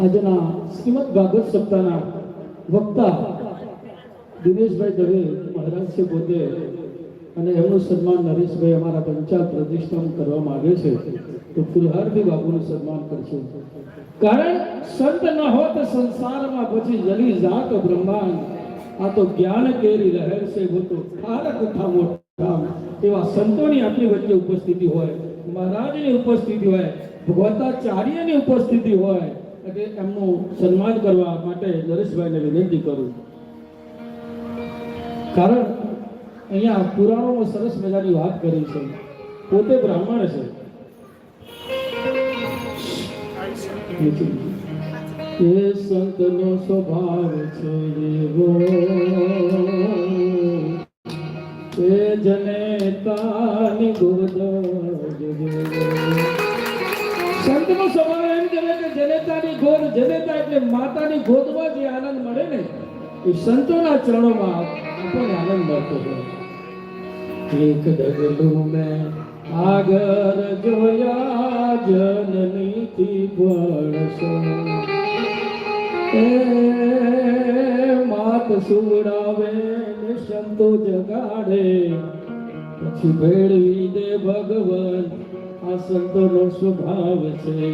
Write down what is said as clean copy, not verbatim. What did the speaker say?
આજના શ્રીમદ ભાગવત સપ્તાહના વક્તા દિનેશભાઈ દવે મહારાજ છે પોતે, અને એમનું સન્માન નરેશભાઈ અમારા પંચાલ પ્રતિષ્ઠામાં કરવા માંગે છે, તો ફુલહારથી બાપુનું સન્માન કરશે. કારણ સંત ન હોત સંસારમાં પછી જલી જાત બ્રહ્માંડ, આ તો જ્ઞાન કેરી લહેર છે वो तो ઠારક ઉઠા મોટા. એવા સંતોની આપણી વચ્ચે ઉપસ્થિતિ હોય, મહારાજની ઉપસ્થિતિ હોય, ભગવતાચાર્યની ઉપસ્થિતિ હોય, એટલે એમનું સન્માન કરવા માટે નરેશભાઈને વિનંતી કરું. કારણ અહીંયા પુરાણોમાં સરસ મજાની વાત કરી છે, પોતે બ્રાહ્મણ છે. એ સંતનો સ્વભાવ છે એવો, એ જનેતાની ગોદ. સંતનો સ્વભાવ એમ કહેવાય કે જનેતાની ગોદ. જનેતા એટલે માતાની ગોદમાં જે આનંદ મળે ને, એ સંતોના ચરણોમાં આપણને આનંદ મળતો હોય. એક ડગલું મેં આગળ જોયા જનનીથી ભણશો, એ માત સુવડાવે ને સંતો જગાડે, પછી ભેળવી દે ભગવાન. આ સંતોનો સ્વભાવ છે.